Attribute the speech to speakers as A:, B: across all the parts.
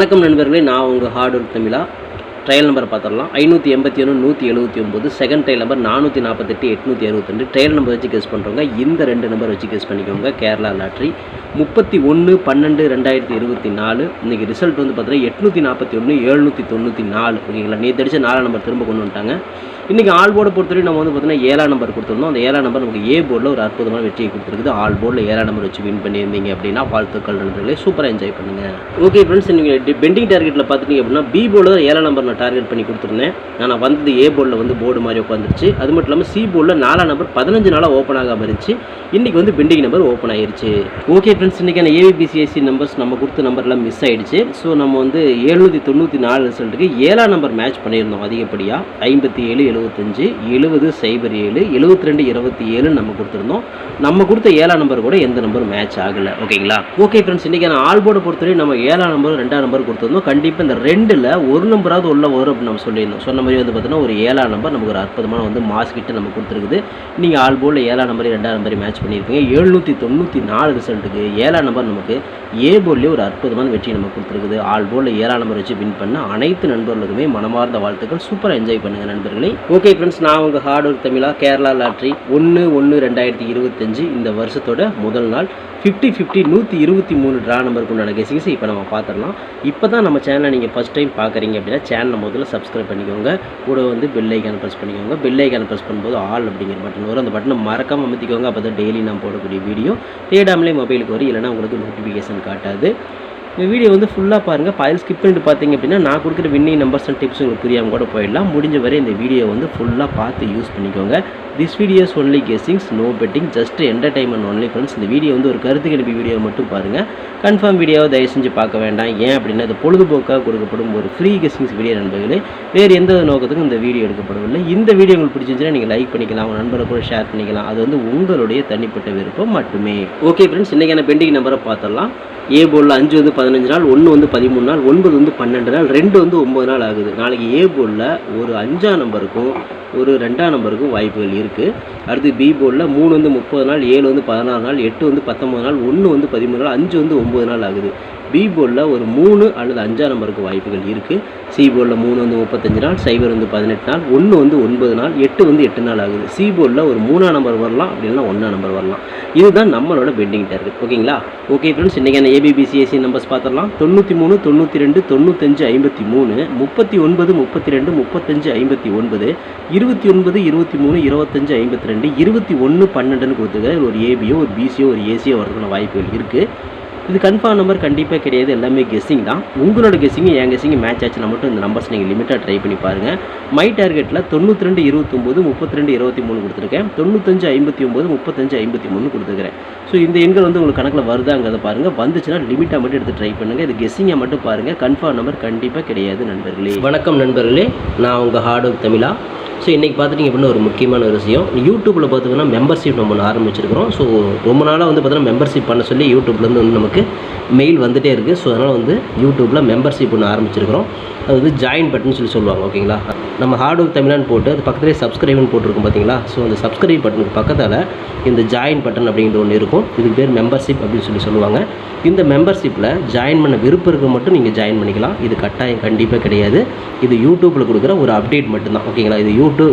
A: வணக்கம் நண்பர்களே, நான் உங்கள் ஹார்ட் ஒர்க் தமிழா. ட்ரையல் நம்பர் பார்த்துடலாம். 581 179, second trial number 448 862. Trial number வச்சு கெஸ் பண்ணுறவங்க இந்த ரெண்டு நம்பர் வச்சு கெஸ் பண்ணிக்கோங்க. கேரளா லாட்ரி 31/12/2024. இன்றைக்கி ரிசல்ட் வந்து பார்த்தீங்கன்னா 841 794. ஓகேங்களா, நேற்று அடிச்ச 4 நம்பர் திரும்ப கொண்டு வந்துட்டாங்க. இன்றைக்கி ஆல் போர்டை பொறுத்தவரை நம்ம வந்து பார்த்தீங்கன்னா 7ஆம் நம்பர் கொடுத்துருந்தோம். அந்த 7ஆம் நம்பர் நமக்கு ஏ போர்டில் ஒரு அற்புதமான வெற்றியை கொடுத்துருக்குது. ஆல் போர்டில் 7ஆம் நம்பர் வச்சு வின் பண்ணியிருந்தீங்க அப்படின்னா வாழ்த்துக்கள் நண்பர்களே, சூப்பராக என்ஜாய் பண்ணுங்கள். ஓகே ஃப்ரெண்ட்ஸ், நீங்கள் பெண்டிங் டார்கெட்டில் பார்த்துட்டீங்க அப்படின்னா பி போர்டில் தான் 7ஆம் நம்பர் நான் டார்கெட் பண்ணி கொடுத்துருந்தேன். ஆனால் வந்தது ஏ போர்டில் வந்து போர்டு மாதிரி உட்காந்துருச்சு. அது மட்டும் இல்லாமல் சி போர்டில் 4ஆம் நம்பர் 15 நாளாக ஓப்பன் ஆகாமல் இருந்துச்சு. இன்றைக்கி வந்து பெண்டிங் நம்பர் ஓப்பன் ஆகிருச்சு. ஓகே ஃப்ரெண்ட்ஸ், இன்றைக்கான ஏபிசிஐசி நம்பர்ஸ் நம்ம கொடுத்த நம்பர்லாம் மிஸ் ஆகிடுச்சு. ஸோ நம்ம வந்து 794 ரிசல்ட்டுக்கு 7ஆம் நம்பர் மேட்ச் பண்ணியிருந்தோம். அதிகப்படியாக 57 75 70 07 72 27 நம்ம கொடுத்துருந்தோம். நம்ம கொடுத்த 7ஆம் நம்பர் கூட எந்த நம்பர் மேட்ச் ஆகலை. ஓகேங்களா. ஓகே ஃப்ரெண்ட்ஸ், இன்றைக்கான ஆல் போர்டை பொறுத்தவரை நம்ம 7ஆம் நம்பர் 2ஆம் நம்பர் கொடுத்துருந்தோம். கண்டிப்பாக இந்த ரெண்டில் ஒரு நம்பராவது உள்ள வரும் அப்படின்னு நம்ம சொல்லியிருந்தோம். சொன்ன மாதிரி வந்து பார்த்தீங்கன்னா ஒரு 7ஆம் நம்பர் நமக்கு ஒரு அற்புதமான வந்து மாஸ் கிட்ட நம்ம கொடுத்துருக்குது. நீங்கள் ஆல் போர்டில் 7ஆம் நம்பர் 2ஆம் நம்பர் மேட்ச் பண்ணியிருக்கீங்க. 794 ரிசல்ட்டுக்கு 7ஆம் நம்பர் நமக்கு ஏ போர்ட்லேயே ஒரு அற்புதமான வெற்றி நம்ம கொடுத்துருக்குது. ஆல் போர்டில் 7ஆம் நம்பர் வச்சு வின் பண்ண அனைத்து நண்பர்களுக்குமே மனமார்ந்த வாழ்த்துக்கள். சூப்பராக என்ஜாய் பண்ணுங்கள் நண்பர்களே. ஓகே ஃப்ரெண்ட்ஸ், நான் உங்கள் ஹார்ட் ஒர்க் தமிழா. கேரளா லாட்ரி 1/1/2025 இந்த வருஷத்தோட முதல் நாள் 50/50 123 ட்ரா நம்பருக்கு உண்டான கெஸிங்ஸ் இப்போ நம்ம பார்த்துடலாம். இப்போ தான் நம்ம சேனலை நீங்கள் ஃபஸ்ட் டைம் பார்க்குறீங்க அப்படின்னா சேனலை முதல்ல சப்ஸ்கிரைப் பண்ணிக்கோங்க. கூட வந்து பெல் ஐக்கானை ப்ரெஸ் பண்ணிக்கோங்க. பெல் ஐக்கானை ப்ரெஸ் பண்ணும்போது ஆல் அப்படிங்கிற பட்டன் வரும். அந்த பட்டனை மறக்காமல் அமைத்திக்கோங்க. அப்போ தான் டெய்லி நான் போடக்கூடிய வீடியோ தேடாமலே மொபைலுக்கு வரும். இல்லைனா உங்களுக்கு நோட்டிஃபிகேஷன் காட்டாது. இந்த வீடியோ வந்து ஃபுல்லாக பாருங்கள். பாயில் ஸ்கிப் பண்ணிட்டு பார்த்தீங்க அப்படின்னா நான் கொடுக்குற வின்னிங் நம்பர்ஸ் அண்ட் டிப்ஸ் உங்களுக்கு புரியாமல் கூட போயிடலாம். முடிஞ்ச வரை இந்த வீடியோ வந்து ஃபுல்லாக பார்த்து யூஸ் பண்ணிக்கோங்க. This videos only guessings, no betting, just entertainment only friends. இந்த வீடியோ வந்து ஒரு கருத்து கணிப்பு வீடியோ மட்டும் பாருங்கள். கன்ஃபார்ம் வீடியோவை தயவு செஞ்சு பார்க்க வேண்டாம். ஏன் அப்படின்னா இது பொழுதுபோக்காக கொடுக்கப்படும் ஒரு ஃப்ரீ கெஸிங்ஸ் வீடியோ நண்பர்களே. வேறு எந்த நோக்கத்துக்கும் இந்த வீடியோ எடுக்கப்படவில்லை. இந்த வீடியோ உங்களுக்கு பிடிச்சிருந்துச்சுன்னா நீங்கள் லைக் பண்ணிக்கலாம், உங்கள் நண்பரை கூட ஷேர் பண்ணிக்கலாம். அது வந்து உங்களுடைய தனிப்பட்ட விருப்பம் மட்டுமே. ஓகே ஃப்ரெண்ட்ஸ், இன்றைக்கான பெண்டிங் நம்பரை பார்த்துடலாம். ஏ போர்டில் 5 வந்து 15 நாள், 1 வந்து 13 நாள், 9 வந்து 12 நாள், 2 வந்து 9 நாள் ஆகுது. நாளைக்கு ஏ போர்டில் ஒரு 5ஆம் நம்பருக்கும் ஒரு 2ஆம் நம்பருக்கும் வாய்ப்புகள் இருக்குது. அடுத்து பி போர்டில் 3 வந்து 30 நாள், 7 வந்து 16 நாள், 8 வந்து 19 நாள், 1 வந்து 13 நாள், 5 வந்து 9 நாள் ஆகுது. பி போர்டில் ஒரு 3 அல்லது 5ஆம் நம்பருக்கு வாய்ப்புகள் இருக்குது. சி போர்டில் 3 வந்து 35 நாள், 0 வந்து 18 நாள், 1 வந்து 9 நாள், 8 வந்து 8 நாள் ஆகுது. சி போர்டில் ஒரு 3ஆம் நம்பர் வரலாம், அப்படின்னா 1ஆம் நம்பர் வரலாம். இதுதான் நம்மளோட பெண்டிங் டார்கெட். ஓகேங்களா. ஓகே ஃப்ரெண்ட்ஸ், இன்றைக்கான ஏபிபிசிஎஸ்சி நம்பர்ஸ் பார்த்துடலாம். 93 92 95 53 39 32 35 59 29 23 25 52 21 12 கொடுத்துருக்காரு. ஒரு ஏபியோ ஒரு பிசியோ ஒரு ஏசியோ வரதுக்கான வாய்ப்புகள் இருக்குது. இது கன்ஃபார்ம் நம்பர் கண்டிப்பாக கிடையாது. எல்லாமே கெஸ்ஸிங் தான். உங்களோட கெஸ்ஸிங்கு என் கெஸ்ஸிங்கு மேட்ச் ஆச்சுன்னா மட்டும் இந்த நம்பர்ஸ் நீங்கள் லிமிட்டாக ட்ரை பண்ணி பாருங்கள். மை டார்கெட்டில் 92 29 32 23 கொடுத்துருக்கேன். 95 59 35 53 கொடுத்துருக்கேன். ஸோ இந்த எண்கள் வந்து உங்களுக்கு கணக்கில் வருதாங்கிறத பாருங்கள். வந்துச்சுன்னா லிமிட்டாக மட்டும் எடுத்து ட்ரை பண்ணுங்கள். இது கெஸ்ஸிங்கை மட்டும் பாருங்கள். கன்ஃபார்ம் நம்பர் கண்டிப்பாக கிடையாது நண்பர்களே. வணக்கம் நண்பர்களே, நான் உங்கள் ஹார்ட் ஒர்க் தமிழா. ஸோ இன்றைக்கி பார்த்துட்டிங்க அப்படின்னா ஒரு முக்கியமான ஒரு விஷயம். யூடியூப்பில் பார்த்திங்கன்னா மெம்பர்ஷிப் நம்ம ஒன்று ஆரம்பிச்சிருக்கிறோம். ஸோ ரொம்ப நாளாக வந்து பார்த்தீங்கன்னா மெம்பர்ஷிப் பண்ண சொல்லி யூடியூப்லேருந்து வந்து நமக்கு மெயில் வந்துகிட்டே இருக்குது. ஸோ அதனால் வந்து யூடியூப்பில் மெம்பர்ஷிப் ஒன்று ஆரம்பிச்சிருக்கிறோம். அது வந்து ஜாயின் பட்டன் சொல்லி சொல்லுவாங்க. ஓகேங்களா. நம்ம ஹார்ட் ஒர்க் தமிழான்னு போட்டு அது பக்கத்துலேயே சப்ஸ்கிரைப்னு போட்டிருக்கும் பார்த்தீங்களா. ஸோ அந்த சப்ஸ்கிரைப் பட்டனுக்கு பக்கத்தில் இந்த ஜாயின் பட்டன் அப்படிங்கிற ஒன்று இருக்கும். இதுக்கு பேர் மெம்பர்ஷிப் அப்படின்னு சொல்லி சொல்லுவாங்க. இந்த மெம்பர்ஷிப்பில் ஜாயின் பண்ண விருப்பம் இருக்க மட்டும் நீங்கள் ஜாயின் பண்ணிக்கலாம். இது கட்டாயம் கண்டிப்பாக கிடையாது. இது யூடியூப்பில் கொடுக்குற ஒரு அப்டேட் மட்டும்தான். ஓகேங்களா. இது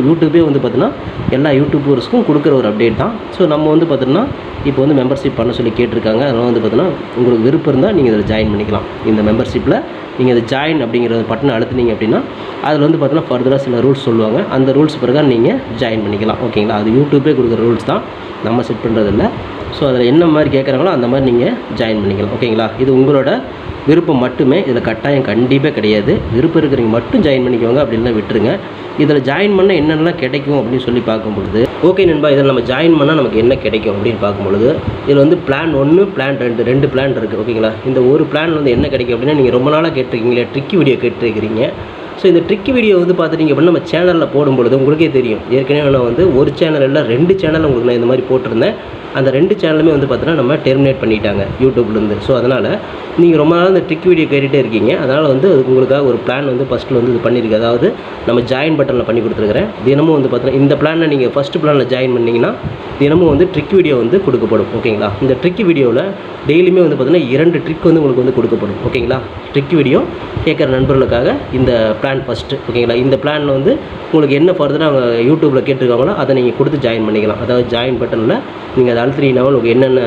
A: யூடியூபே வந்து பார்த்தீங்கன்னா எல்லா யூடியூபர்ஸ்க்கும் கொடுக்குற ஒரு அப்டேட் தான். ஸோ நம்ம வந்து பார்த்தீங்கன்னா இப்போ வந்து மெம்பர்ஷிப் பண்ண சொல்லி கேட்டிருக்காங்க. அதனால் வந்து பார்த்தீங்கன்னா உங்களுக்கு விருப்பம் இருந்தால் நீங்கள் இதில் ஜாயின் பண்ணிக்கலாம். இந்த மெம்பர்ஷிப்பில் நீங்கள் அதை ஜாயின் அப்படிங்கிற பட்டனை அழுத்துனீங்க அப்படின்னா அதில் வந்து பார்த்தீங்கன்னா ஃபர்தராக சில ரூல்ஸ் சொல்லுவாங்க. அந்த ரூல்ஸ் பிரகாரம் நீங்கள் ஜாயின் பண்ணிக்கலாம். ஓகேங்களா. அது யூடியூபே கொடுக்குற ரூல்ஸ் தான், நம்ம செட் பண்ணுறதில்ல. ஸோ அதில் என்ன மாதிரி கேட்குறாங்களோ அந்த மாதிரி நீங்கள் ஜாயின் பண்ணிக்கலாம். ஓகேங்களா. இது உங்களோட விருப்பம் மட்டுமே. இதில் கட்டாயம் கண்டிப்பாக கிடையாது. விருப்பம் இருக்கிறவங்க மட்டும் ஜாயின் பண்ணிக்கோங்க, அப்படின்லாம் விட்டுருங்க. இதில் ஜாயின் பண்ணால் என்னென்னலாம் கிடைக்கும் அப்படின்னு சொல்லி பார்க்கும்பொழுது, ஓகே நண்பா, இதில் நம்ம ஜாயின் பண்ணால் நமக்கு என்ன கிடைக்கும் அப்படின்னு பார்க்கும்பொழுது இதில் வந்து பிளான் 1 பிளான் 2 2 பிளான் இருக்குது. ஓகேங்களா. இந்த ஒரு பிளான் வந்து என்ன கிடைக்கும் அப்படின்னா, நீங்கள் ரொம்ப நாளாக கேட்டிருக்கீங்களே ட்ரிக்கி வீடியோ கேட்டிருக்கிறீங்க. ஸோ இந்த ட்ரிக் வீடியோ வந்து பார்த்துட்டிங்க அப்படின்னா நம்ம சேனலில் போடும்பொழுது உங்களுக்கே தெரியும். ஏற்கனவே நான் வந்து ஒரு சேனல் இல்லை 2 சேனல் உங்களுக்கு நான் இந்த மாதிரி போட்டிருந்தேன். அந்த 2 சேனலுமே வந்து பார்த்தீங்கன்னா நம்ம டெர்மினேட் பண்ணிட்டாங்க யூடியூப்லேருந்து. ஸோ அதனால் நீங்கள் ரொம்ப நாள் இந்த ட்ரிக் வீடியோ கேட்டுகிட்டே இருக்கீங்க. அதனால் வந்து அதுக்கு உங்களுக்காக ஒரு பிளான் வந்து ஃபஸ்ட்டில் வந்து இது பண்ணியிருக்கு. அதாவது நம்ம ஜாயின் பட்டனில் பண்ணி கொடுத்துருக்குறேன். தினமும் வந்து பார்த்தீங்கன்னா இந்த பிளானில் நீங்கள் ஃபஸ்ட்டு பிளானில் ஜாயின் பண்ணிங்கன்னா தினமும் வந்து ட்ரிக் வீடியோ வந்து கொடுக்கப்படும். ஓகேங்களா? இந்த ட்ரிக் வீடியோவில் டெய்லியுமே வந்து பார்த்தீங்கன்னா 2 ட்ரிக் வந்து உங்களுக்கு வந்து கொடுக்கப்படும். ஓகேங்களா? ட்ரிக் வீடியோ கேட்குற நண்பர்களுக்காக இந்த பிளான் ஃபஸ்ட்டு. ஓகேங்களா? இந்த பிளானில் வந்து உங்களுக்கு என்ன ஃபர்தராக அவங்க யூடியூப்பில் கேட்டிருக்காங்களோ அதை நீங்கள் கொடுத்து ஜாயின் பண்ணிக்கலாம். அதாவது ஜாயின் பட்டனில் நீங்கள் அதை அழுத்தினீங்கன்னா உங்களுக்கு என்னென்ன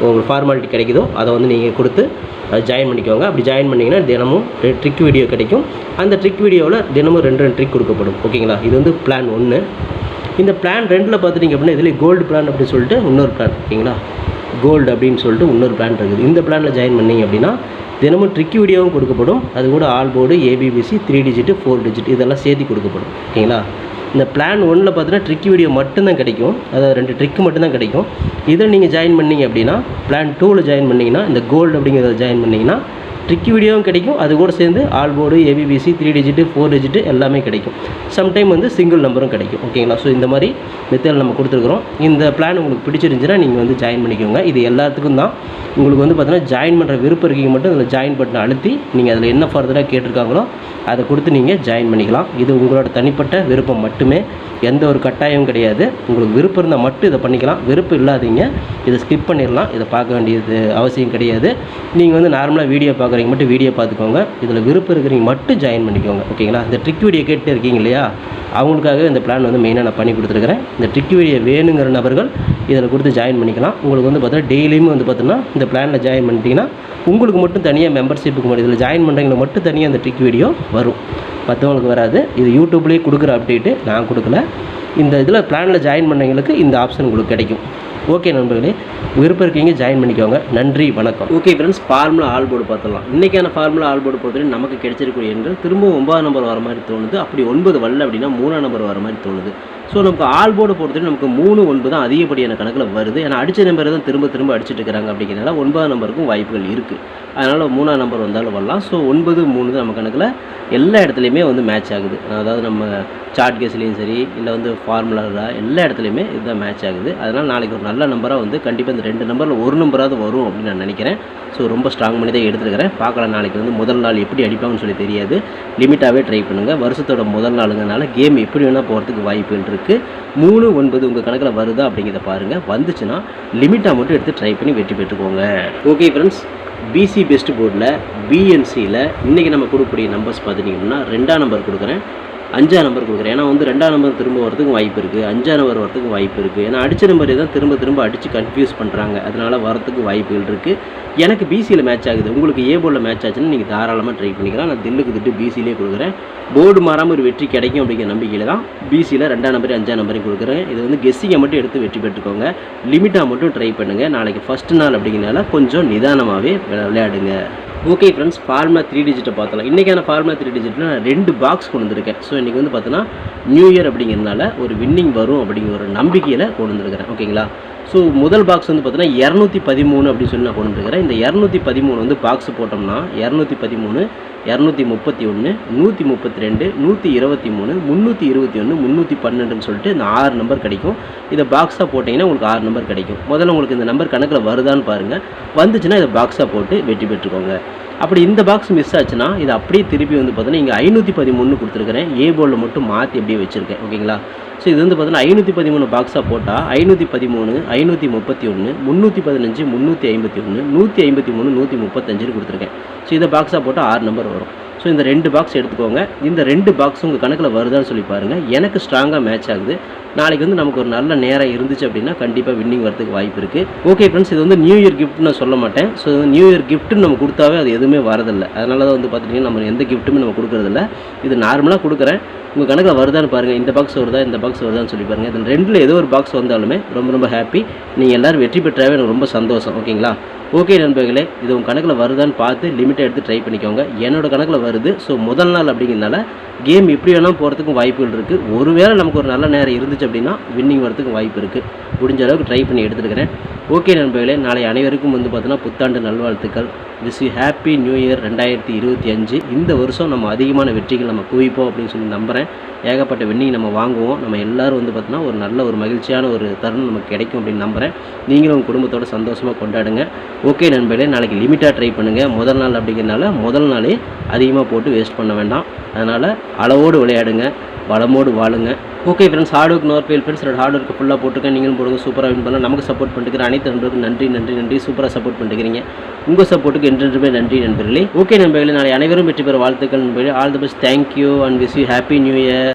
A: உங்களுக்கு ஃபார்மாலிட்டி கிடைக்குதோ அதை வந்து நீங்கள் கொடுத்து அதை ஜாயின் பண்ணிக்கோங்க. அப்படி ஜாயின் பண்ணிங்கன்னா தினமும் ட்ரிக் வீடியோ கிடைக்கும். அந்த ட்ரிக் வீடியோவில் தினமும் 2 ட்ரிக் கொடுக்கப்படும். ஓகேங்களா? இது வந்து பிளான் 1. இந்த பிளான் 2ல் பார்த்துட்டிங்க அப்படின்னா இதில் கோல்டு பிளான் அப்படின்னு சொல்லிட்டு இன்னொரு பிளான். ஓகேங்களா? கோல்டு அப்படின்னு சொல்லிட்டு இன்னொரு பிளான் இருக்குது. இந்த பிளானில் ஜாயின் பண்ணிங்க அப்படின்னா தினமும் ட்ரிக் வீடியோவும் கொடுக்கப்படும். அது கூட all board, ABBC, 3 digit 4 digit இதெல்லாம் சேர்த்து கொடுக்கப்படும். ஓகேங்களா? இந்த பிளான் 1ல் பார்த்தீங்கன்னா ட்ரிக் வீடியோ மட்டும்தான் கிடைக்கும். அதாவது 2 ட்ரிக் மட்டும்தான் கிடைக்கும். இதில் நீங்கள் ஜாயின் பண்ணிங்க அப்படின்னா பிளான் 2ல் ஜாயின் பண்ணிங்கன்னா இந்த கோல்டு அப்படிங்கிறத ஜாயின் பண்ணிங்கன்னா ட்ரிக் வீடியோவும் கிடைக்கும். அது கூட சேர்ந்து all board, ABBC, 3 digit 4 digit எல்லாமே கிடைக்கும். சம்டைம் வந்து சிங்கிள் நம்பரும் கிடைக்கும். ஓகேங்களா? ஸோ இந்த மாதிரி மெத்தட் நம்ம கொடுத்துருக்குறோம். இந்த பிளான் உங்களுக்கு பிடிச்சிருந்துச்சுன்னா நீங்கள் வந்து ஜாயின் பண்ணிக்கோங்க. இது எல்லாத்துக்கும் தான். உங்களுக்கு வந்து பார்த்தீங்கன்னா ஜாயின் பண்ணுற விருப்பம் இருக்கீங்க மட்டும் அதில் ஜாயின் பட்டனை அழுத்தி நீங்கள் அதில் என்ன ஃபர்தராக கேட்டிருக்காங்களோ அதை கொடுத்து நீங்கள் ஜாயின் பண்ணிக்கலாம். இது உங்களோட தனிப்பட்ட விருப்பம் மட்டுமே. எந்த ஒரு கட்டாயமும் கிடையாது. உங்களுக்கு விருப்பம் இருந்தால் மட்டும் இதை பண்ணிக்கலாம். விருப்பம் இல்லாதீங்க இதை ஸ்கிப் பண்ணிடலாம். இதை பார்க்க வேண்டியது அவசியம் கிடையாது. நீங்கள் வந்து நார்மலாக வீடியோ பார்க்குறீங்க மட்டும் வீடியோ பார்த்துக்கோங்க. இதில் விருப்பம் இருக்கிறீங்க மட்டும் ஜாயின் பண்ணிக்கோங்க. ஓகேங்களா? இந்த ட்ரிக் வீடியோ கேட்டு இருக்கீங்க இல்லையா, அவங்களுக்காக இந்த பிளான் வந்து மெயினாக நான் பண்ணி கொடுத்துருக்குறேன். இந்த ட்ரிக் வீடியோ வேணுங்கிற நபர்கள் இதில் கொடுத்து ஜாயின் பண்ணிக்கலாம். உங்களுக்கு வந்து பார்த்தீங்கன்னா டெய்லியுமே வந்து பார்த்தீங்கன்னா இந்த பிளானில் ஜாயின் பண்ணிட்டீங்கன்னா உங்களுக்கு மட்டும் தனியாக மெம்பர்ஷிப்புக்கு மட்டும் இதில் ஜாயின் பண்ணுறவங்களுக்கு மட்டும் தனியாக அந்த ட்ரிக் வீடியோ வரும். மற்றவங்களுக்கு வராது. இது யூடியூப்லேயே கொடுக்குற அப்டேட்டு நான் கொடுக்கல. இந்த இதில் பிளானில் ஜாயின் பண்ணவங்களுக்கு இந்த ஆப்ஷன் உங்களுக்கு கிடைக்கும். ஓகே நண்பர்களே, விருப்பம் இருக்கீங்க ஜாயின் பண்ணிக்கோங்க. நன்றி, வணக்கம். Okay friends, formula all board பார்த்துடலாம். இன்றைக்கான ஃபார்முலா ஆல் போர்டு பொறுத்தவரை நமக்கு கிடைச்சிருக்கூடிய எண்கள் திரும்ப 9 நம்பர் வர மாதிரி தோணுது. அப்படி 9 வரல அப்படின்னா 3 நம்பர் வர மாதிரி தோணுது. ஸோ நமக்கு ஆல் போர்டு பொறுத்தவரை நமக்கு 3, 9 தான் அதிகப்படியான கணக்கில் வருது. ஏன்னா அடித்த நம்பரை தான் திரும்ப அடிச்சுட்டு இருக்கிறாங்க. அப்படிங்கிறனால 9 நம்பருக்கும் வாய்ப்புகள் இருக்குது. அதனால் 3 நம்பர் வந்தாலும் வரலாம். ஸோ 9, 3 தான் நம்ம கணக்கில் எல்லா இடத்துலையுமே வந்து மேட்ச் ஆகுது. அதாவது நம்ம சார்ட் கேஸ்லேயும் சரி, இல்லை வந்து ஃபார்முலாவில் எல்லா இடத்துலையுமே இதுதான் மேட்ச் ஆகுது. அதனால் நாளைக்கு ஒரு நல்ல நம்பராக வந்து கண்டிப்பாக இந்த 2 நம்பரில் ஒரு நம்பராவது வரும் அப்படின்னு நான் நினைக்கிறேன். ஸோ ரொம்ப ஸ்ட்ராங் பண்ணி தான் எடுத்துருக்கிறேன். பார்க்கலாம் நாளைக்கு வந்து முதல் நாள் எப்படி அடிப்பாங்கன்னு சொல்லி தெரியாது. லிமிட்டாகவே ட்ரை பண்ணுங்கள். வருஷத்தோட முதல் நாளுங்கனால கேம் எப்படி வேணால் போகிறதுக்கு வாய்ப்புகள் இருக்குது. 3, 9 உங்கள் கணக்கில் வருதா அப்படிங்கிறத பாருங்கள். வந்துச்சுன்னா லிமிட்டாக மட்டும் எடுத்து ட்ரை பண்ணி வெற்றி பெற்றுக்கோங்க. ஓகே ஃப்ரெண்ட்ஸ், பிசி பெஸ்ட் போர்டில் பிஎன்சியில் இன்றைக்கி நம்ம கொடுக்கக்கூடிய நம்பர்ஸ் பார்த்துட்டிங்கன்னா 2ஆம் நம்பர் கொடுக்குறேன், 5ஆம் நம்பர் கொடுக்குறேன். ஏன்னா வந்து 2ஆம் நம்பர் திரும்ப வரதுக்கும் வாய்ப்பு இருக்குது, 5ஆம் நம்பர் வரதுக்கும் வாய்ப்பு இருக்குது. ஏன்னா அடித்த நம்பரே தான் திரும்ப அடித்து கன்ஃபியூஸ் பண்ணுறாங்க. அதனால் வரத்துக்கு வாய்ப்புகள் இருக்குது. எனக்கு பிசியில் மேட்ச் ஆகுது. உங்களுக்கு ஏ போர்டில் மேட்ச் ஆச்சுன்னா நீங்கள் தாராளமாக ட்ரை பண்ணிக்கலாம். நான் தில்லுக்கு திட்டு பிசியிலே கொடுக்குறேன். போர்டு மாறாமல் ஒரு வெற்றி கிடைக்கும் அப்படிங்கிற நம்பிக்கையில் தான் பிசியில் 2ஆம் நம்பர் 5ஆம் நம்பரையும் கொடுக்குறேன். இது வந்து கெஸ்ஸிங்கை மட்டும் எடுத்து வெற்றி பெற்றுக்கோங்க. லிமிட்டாக மட்டும் ட்ரை பண்ணுங்கள். நாளைக்கு ஃபஸ்ட்டு நாள் அப்படிங்கிறனால கொஞ்சம் நிதானமாகவே விளையாடுங்க. ஓகே ஃப்ரெண்ட்ஸ், ஃபார்முலா 3 டிஜிட்டை பார்த்தலாம். இன்றைக்கான ஃபார்முலா 3 டிஜிட்டில் நான் 2 பாக்ஸ் கொண்டு வந்திருக்கேன். ஸோ இன்றைக்கி வந்து பார்த்தோன்னா நியூ இயர் அப்படிங்கிறதுனால ஒரு வின்னிங் வரும் அப்படிங்கிற ஒரு நம்பிக்கையில் கொண்டு வந்திருக்கிறேன். ஓகேங்களா? ஸோ முதல் பாக்ஸ் வந்து பார்த்தீங்கன்னா 213 அப்படின்னு சொல்லி நான் கொண்டு வந்துருக்கிறேன். இந்த 213 வந்து பாக்ஸ் போட்டோம்னா 213, 231, 132, 123, 321, 312 சொல்லிட்டு இந்த 6 நம்பர் கிடைக்கும். இதை பாக்ஸாக போட்டிங்கன்னா உங்களுக்கு 6 நம்பர் கிடைக்கும். முதல்ல உங்களுக்கு இந்த நம்பர் கணக்கில் வருதான்னு பாருங்கள். வந்துச்சுன்னா இதை பாக்ஸாக போட்டு வெற்றி பெற்றுக்கோங்க. அப்படி இந்த பாக்ஸ் மிஸ் ஆச்சுன்னா இது அப்படியே திருப்பி வந்து பார்த்தீங்கன்னா இங்கே 513 கொடுத்துருக்கிறேன். ஏ போர்டில் மட்டும் மாற்றி அப்படியே வச்சுருக்கேன். ஓகேங்களா? ஸோ இது வந்து பார்த்தீங்கன்னா 513 பாக்ஸாக போட்டால் 513, 531, 315, 351, 153, 135 கொடுத்துருக்கேன். ஸோ இதை பாக்ஸாக போட்டால் 6 நம்பர் வரும். ஸோ இந்த 2 பாக்ஸ் எடுத்துக்கோங்க. இந்த 2 பாக்ஸ் உங்கள் கணக்கில் வருதான்னு சொல்லி பாருங்கள். எனக்கு ஸ்ட்ராங்காக மேட்ச் ஆகுது. நாளைக்கு வந்து நமக்கு ஒரு நல்ல நேரம் இருந்துச்சு அப்படின்னா கண்டிப்பாக வின்னிங் வரதுக்கு வாய்ப்பு இருக்குது. ஓகே ஃப்ரெண்ட்ஸ், இது வந்து நியூ இயர் கிஃப்ட் நான் சொல்ல மாட்டேன். ஸோ நியூ இயர் கிஃப்ட்டுன்னு நம்ம கொடுத்தாவே அது எதுவுமே வரதில்லை. அதனால தான் வந்து பார்த்துட்டிங்கன்னா நம்ம எந்த கிஃப்ட்டுமே நம்ம கொடுக்குறதில்ல. இது நார்மலாக கொடுக்குறேன். உங்கள் கணக்கில் வருதான்னு பாருங்கள். இந்த பாக்ஸ் வருதா, இந்த பாக்ஸ் வருதான்னு சொல்லி பாருங்கள். இதில் 2ல் ஏதோ ஒரு பாக்ஸ் வந்தாலுமே ரொம்ப ஹாப்பி. நீங்கள் எல்லோரும் வெற்றி பெற்றாவே எனக்கு ரொம்ப சந்தோஷம். ஓகேங்களா? ஓகே நண்பர்களே, இது உங்கள் கணக்கில் வருதான்னு பார்த்து லிமிட்டை எடுத்து ட்ரை பண்ணிக்கோங்க. என்னோட கணக்கில் வருது. ஸோ முதல் நாள் அப்படிங்கிறதுனால கேம் எப்படி வேணால் போகிறதுக்கும் வாய்ப்புகள் இருக்குது. ஒருவேளை நமக்கு ஒரு நல்ல நேரம் இருந்துச்சு அப்படின்னா வின்னிங் வரதுக்கும் வாய்ப்பு இருக்குது. முடிஞ்ச அளவுக்கு ட்ரை பண்ணி எடுத்துருக்கிறேன். ஓகே நண்பர்களே, நாளை அனைவருக்கும் பார்த்தீங்கன்னா புத்தாண்டு நல்வாழ்த்துக்கள். Wish you happy new year 2025. இந்த வருஷம் நம்ம அதிகமான வெற்றிகள் நம்ம குவிப்போம் அப்படின்னு சொல்லி நம்புகிறேன். ஏகப்பட்ட வின்னிங் நம்ம வாங்குவோம். நம்ம எல்லோரும் பார்த்தீங்கன்னா ஒரு நல்ல ஒரு மகிழ்ச்சியான ஒரு தருணம் நமக்கு கிடைக்கும் அப்படின்னு நம்புகிறேன். நீங்களும் உங்கள் குடும்பத்தோடு சந்தோஷமாக கொண்டாடுங்க. ஓகே நண்பர்களே, நாளைக்கு லிமிட்டாக ட்ரை பண்ணுங்கள். முதல் நாள் அப்படிங்கிறனால முதல் நாளே அதிகமாக போட்டு வேஸ்ட் பண்ண வேண்டாம். அதனால் அளவோடு விளையாடுங்க, வளமோடு வாழுங்க. Okay friends, hard work nor fail friends. Hard work ஃபுல்லாக போட்டுருக்கேன். நீங்களும் போடுங்க, சூப்பராக வின் பண்ணலாம். நமக்கு சப்போர்ட் பண்ணிருக்கிற அனைத்து நண்பர்களுக்கும் நன்றி. சூப்பராக சப்போர்ட் பண்ணிருக்கிறீங்க. உங்கள் சப்போர்ட்டுக்கு என்றென்றுமே நன்றி நண்பர்களே. ஓகே நண்பர்களே, நாளை அனைவரும் வெற்றி பெற வாழ்த்துக்கள் நண்பர்களே. All the best, thank you and wish you happy new year.